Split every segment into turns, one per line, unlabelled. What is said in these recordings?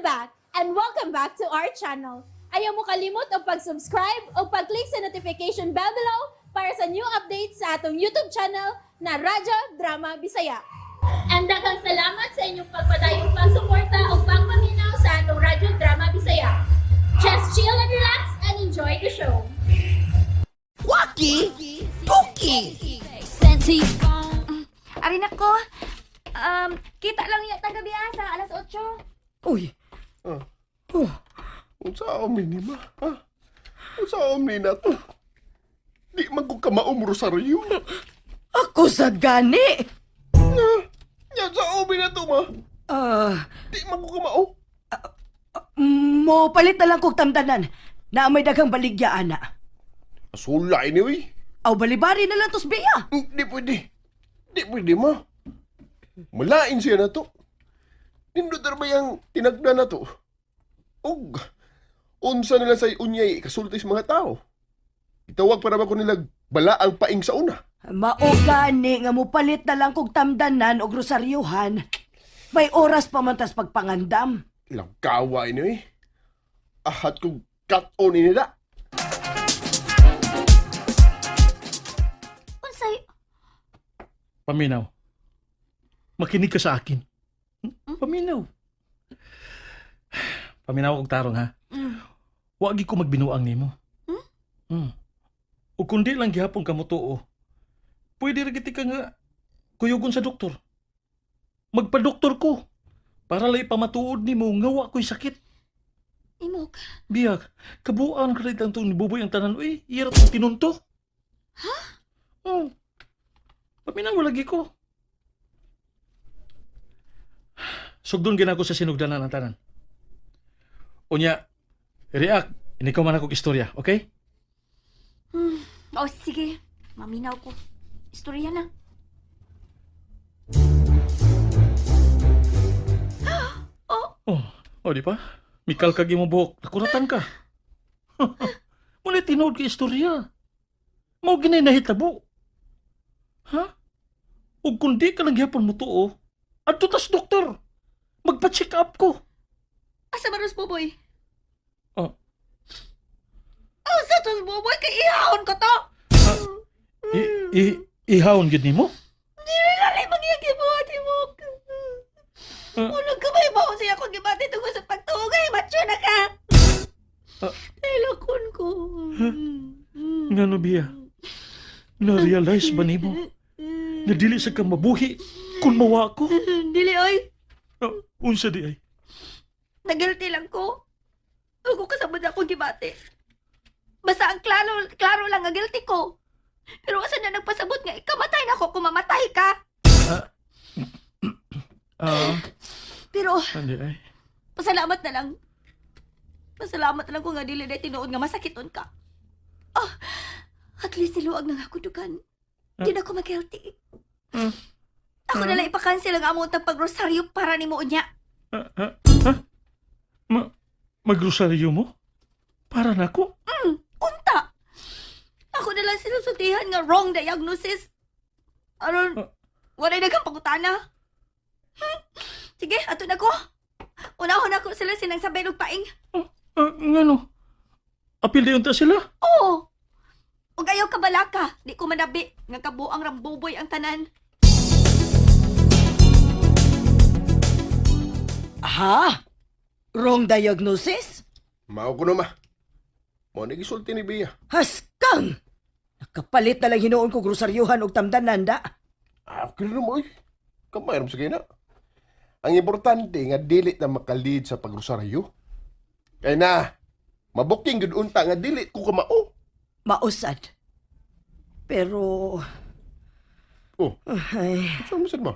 I'm back, and welcome back to our channel. Ayaw mo kalimot o pag-subscribe o pag-click sa notification bell below para sa new updates sa atong YouTube channel na Radyo Drama Bisaya. And daghang salamat sa inyong pagpadayong pagsuporta o pagpaminaw sa atong Radyo Drama Bisaya. Just chill and relax and enjoy the show.
Waki! Tuki!
Arin ako. Kita lang yata gabi sa alas 8.
Uy!
Unsa amin ni ma? Ha? Unsa amin na to? Di man ko kamaom Rosario.
Ako sa gani!
Yan sa amin na to, ma. Di man ko kamaom.
Mo palit na lang kong tamdanan na may daghang baligya, ana.
Asulay ni, uy.
Aw balibari na lang tos biya.
Di pwede. Di pwede, ma. Malain siya na to. Nindot na ba yung tinagda na to? Og, unsa nila sa unyay kasulti sa mga tao. Itawag para ba ko nila bala ang paing sa una?
Mao gani nga mo palit na lang kong tamdanan og rosaryuhan. May oras pa man tas pagpangandam.
Ilang kaway ni, eh. Ahat kong cut-on ni nila.
Unsay?
Paminaw. Makinig ka sa akin. Paminaw. Paminaw kong tarong, ha? Wagi ko magbinuang nimo. O kundi lang gihapon ka mo tuo, pwede rin ka nga kuyugon sa doktor. Magpa-doktor ko para lay pamatuod nimo nga wa ko'y sakit.
Imo ka?
Biyak, kabuan ka rin ang itong nibuboy ang tanan. Uy, hirap ang tinunto.
Ha?
Paminaw lagi ko. Sugdon gina ko sa sinugdanan ang tanan. Unya, react, inikaw man akong istorya, okay?
O sige, maminaw ko. Istorya na.
Oh, di pa? Mikal kag imong buhok, nakuratan ka. Muli tinood ka istorya. Mao ginay nahitabo. Ha? Ug kundi ka lang gyapon mo tuo, adto tas doktor. Magpa-check up ko.
Asa maros boboy?
Oh.
Asa tos boboy kay ihawon ko to?
Ihawon gid nimo?
Nilalay magyagi mo ati mo. Unong kamay mo siya kung gibati tungkol sa pagtugay. Macho na ka. Nilakon ko.
Ngano biya? Na-realize ba nimo? Na dili sa ka mabuhi kung mawa ko?
Dili oy.
Unsa di ay?
Nagilty lang ko. Ako kasabot akong gibati. Basta ang klaro lang ang guilty ko. Pero asa na nagpasabot nga ikamatay na ako kung mamatay ka. Pero
Hindi ay.
pasalamat na lang. Pasalamat na lang ko nga dili na tinuod nga masakiton ka. At least siluag na nga ako dugan. Di na ako mag-guilty. Ako na lang ipakancel ang amount ng pag-rosaryo para ni mo unya.
Magrosaryo mo? Para nako?
Unta! Ako na lang sinusutihan nga wrong diagnosis. Aron, wala nagang pangutana. Sige, ato na ko. Unahon ako sila sinang sabay ng paing.
Ngano? Apil di unta sila?
Oo! Ug ayaw ka balaka, di ko manabi nga kabuang rambuboy ang tanan.
Ha? Wrong diagnosis?
Mao ko na, ma. Mo nagisulti ni Bia.
Haskang! Nakapalit na lang hinuon kong rosaryuhan og tamdanan da.
Okay na mo, eh. Kamayram sa na. Ang importante nga dili na makalid sa pagrosaryo. Kaya na, mabuking gud unta nga dili ko kamao.
Mausad. Pero...
Oh,
Ay,
saan mo sad, ma?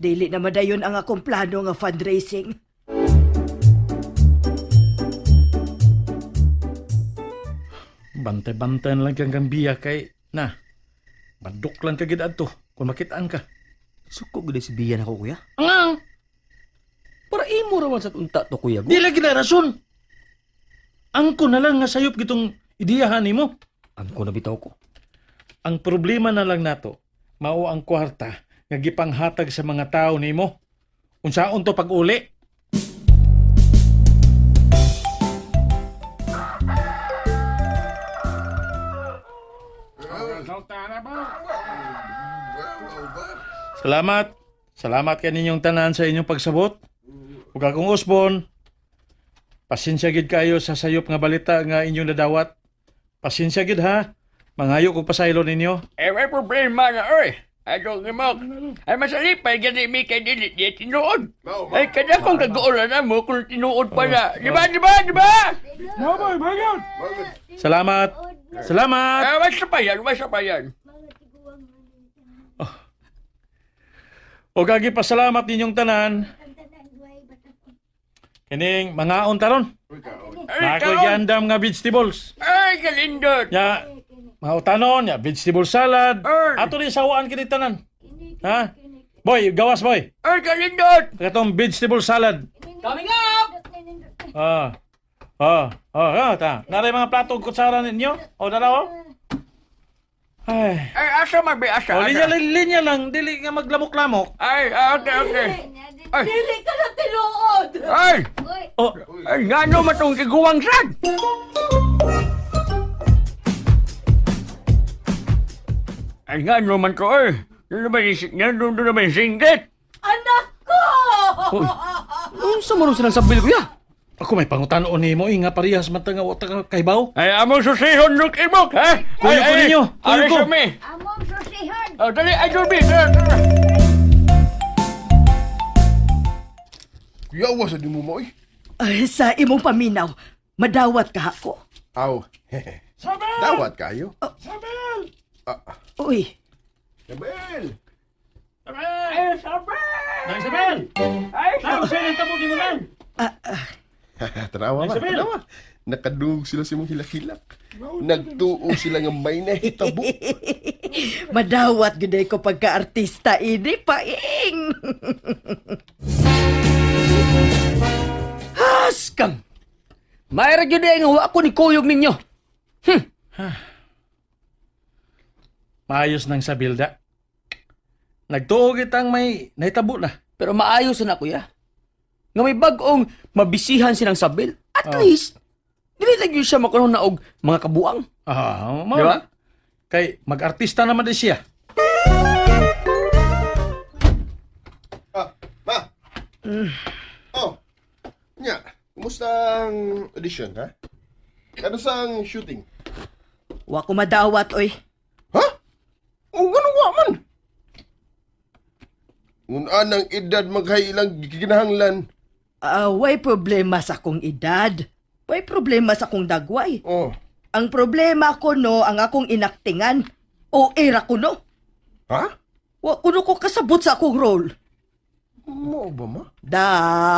dili na madayon ang akong plano nga fundraising.
Bantay-bantayan lang kang gambiya kay na. Bandok lang ka gid adto kung makitaan ka.
Suko gud si Biyan ako, kuya.
Ang
Para imo raman sa unta to, kuya.
di lagi na rason. Angko na lang nga sayop gitong ideyahan nimo.
Ang ko nabitaw ko.
Ang problema na lang nato, mao ang kwarta nga gipanghatag sa mga tao nimo. Unsaon to pag-uli? Salamat. Salamat kaninyong tanan sa inyong pagsabot. Ug akong usbon, pasensya gid kayo sa sayop nga balita nga inyong nadawat. Pasensya gid ha. Mangayo ko pasaylo ninyo.
May problema na, oy. Ano nga mo? Ay masalipay, gani mi kay dili di tinuod. Ay kada kong kag-uulan na mo kung tinuod pa na. Di ba?
Salamat. Salamat.
Basta pa yan.
O kagi pasalamat ninyong tanan. Kining mga taron.
Ay,
Nakoy giandam nga vegetables.
Ay, kalindot.
Ya, mga utanon, ya vegetable salad.
Ay.
Ato rin sawaan kini tanan. Ha? Boy, gawas boy.
Ay, kalindot.
Katong vegetable salad.
Coming up!
Ta. Naray mga plato ug kutsara ninyo? O dala o? Ay.
Ay, asa magbi, asa.
O, linya lang, dili nga maglamok-lamok.
Ay, okay. Ay,
Dili ka na tinuod!
ay,
O,
ay, nga no matong kiguwang sad. Ay, nga no man ko, eh. Doon naman yung singlet.
Anak ko!
Unsa man ang sinasabil kuya?
ako may pangutano nimo nga parehas man nga wa ta kaybaw.
Ay, among susihon nuk imok, ha?
Kuyo ko ninyo, kuyo
Ay,
ko.
sumi.
Among susihan!
Oh, dali, ay, Jorbi. Tara.
Yawa sa di mo mo, eh.
Ay, sa imong paminaw, madawat ka ako.
Aw, dawat kayo.
Uy,
Isabel!
Ay, sabi.
Nang Isabel.
Ay,
Nang Isabel tamo gi mo lang.
Tanawa ba?
Isabel!
Tanawa. Nakadungog sila sa mong hilak-hilak. Nagtuo sila nga may nahitabo.
madawat gud ko pagka-artista ini paing.
Haskam! Mayra gyud ay nga wa ako ni kuyog ninyo.
Maayos nang sa bilda. Nagtuo kitang may nahitabo na.
Pero maayos na kuya. Nga may bagong mabisihan silang sabil. At
Oh.
least, dili lang yun siya makaroon na og mga kabuang.
Mo.
Di ba?
Kay mag-artista naman din siya.
Ma! Oh, nya, kumusta ang audition, ha? Ano sang shooting?
Wa ko madawat oy.
Ha? O ganun wa man? Ngunaan ang edad maghailang gikinahanglan.
Way problema sa akong edad. Way problema sa akong dagway.
Oh,
Ang problema ko no, ang akong inaktingan. O era ko no.
ha?
Wa kuno ko kasabot sa akong role.
Mo ba, ma?
Da,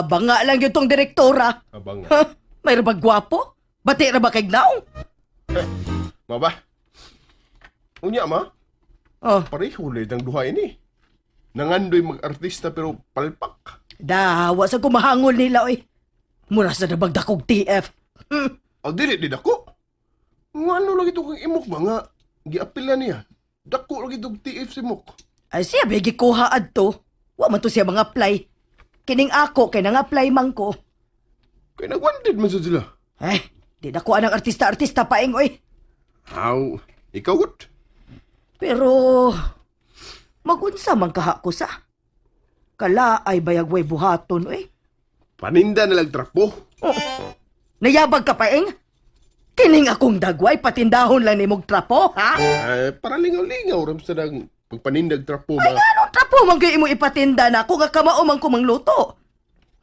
banga lang yung tong direktora.
Abang nga.
Ha? May rabag gwapo? Bati ra ba kay naong?
Ma ba? Unya, ma?
Oh,
Pareho ulit ang duha ini. Nangandoy mag-artista pero palpak.
da, wa sa kumahangol nila oy. Mura sa nabagdakog TF.
Aw, dili din ako. Nga ano lagi ito kang imok ba nga? Giapil na niya. Dako lagi itong TF si Mok.
Ay siya, may gikuha adto. Wa man to siya mga apply. Kining ako, kay nang apply man ko.
Kaya nag-wanted man sa sila.
Di na ko anang artista-artista paing oy.
Aw, ikaw gut.
Pero, magunsa man kaha ko sa. Kala ay bayagway buhaton oy.
Paninda na lang trapo.
Nayabag ka paing? Kining akong dagway, patindahon lang ni mong trapo, ha?
Para lingaw-lingaw ram sa nang pagpanindag trapo ba?
Ano trapo man kayo mo ipatinda na kung kamao man ko mangluto?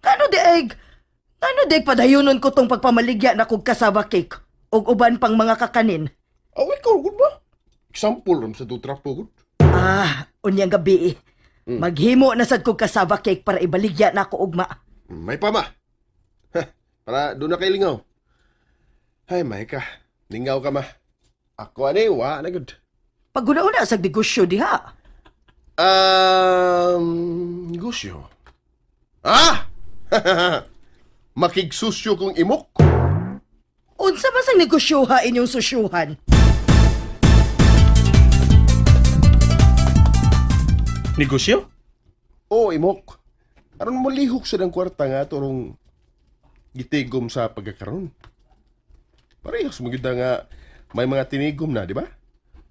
Kano di padayonon ko tong pagpamaligya na kong kasava cake ug uban pang mga kakanin.
Aw, ikaw gut ba? Example ram sa to trapo gut.
Unyang gabi. Maghimo na sad kong kasava cake para ibaligya na ako ugma.
May pa ma. Para doon na kay lingaw. Ay, may ka. Lingaw ka ma. Ako ani, wa na good.
Paguna-una sa negosyo diha.
Negosyo. Ah! Makigsusyo kong imok.
Unsa man sang negosyoha inyong susyuhan?
Negosyo?
Oo, imok. Aron mo lihok sa ng kwarta nga turong gitigom sa pagkakaroon. Parehas mo gid nga may mga tinigom na, di ba?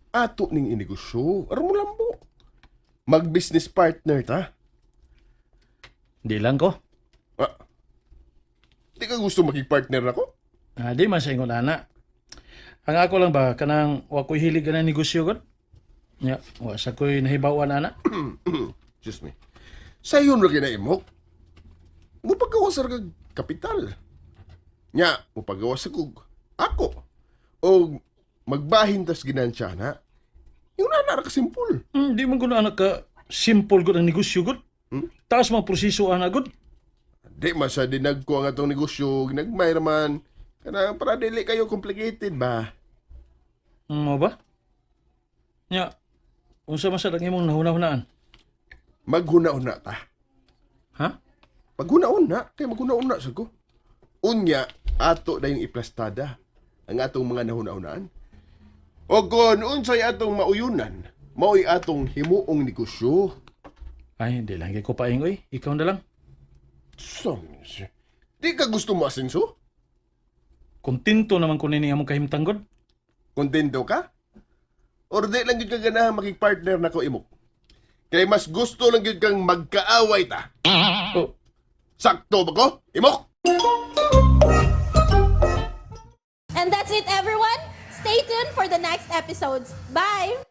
Ato ning inegosyo. Aron mo lambo. mag-business partner ta.
Di lang ko.
Ah, di ka gusto maging partner ako?
Di man sa ingon ana. Ang ako lang ba, kanang wako'y hilig ka na negosyo gud? Nya, wa sa ko'y nahibawan ana.
Excuse me. Sayon ra kinaimok. Mupagawas ra kag kapital. Nya, mupagawas kog ako. O magbahin tas ginansya na. Yung nana ra ka simple.
Di man gud anak ka simple gud ang negosyo gud. Taas mga proseso ana gud.
Di masa dinag ko ang atong negosyo, ginagmay raman. Kana para dili kayo complicated ba?
Mo ba? Nya, unsa man sa lang imong nahuna-hunaan?
Maghuna-una ta.
Ha?
Maghuna-una, kay maghuna-una sa ko. Unya, ato na yung iplastada ang atong mga nahuna-unaan. O kung unsay atong mauyunan, mao'y atong himuong negosyo.
Ay, di lang ko paingoy. Ikaw na lang.
Songs, di ka gusto mo asenso?
Kontento naman ko nini among kahimtang gud.
Kontento ka? Or di lang yun ka ganahan makipart-partner na ko imok? Kay mas gusto lang yun kang magkaaway ta.
Oh,
Sakto ba ko? Imok?
And that's it, everyone. Stay tuned for the next episodes. Bye!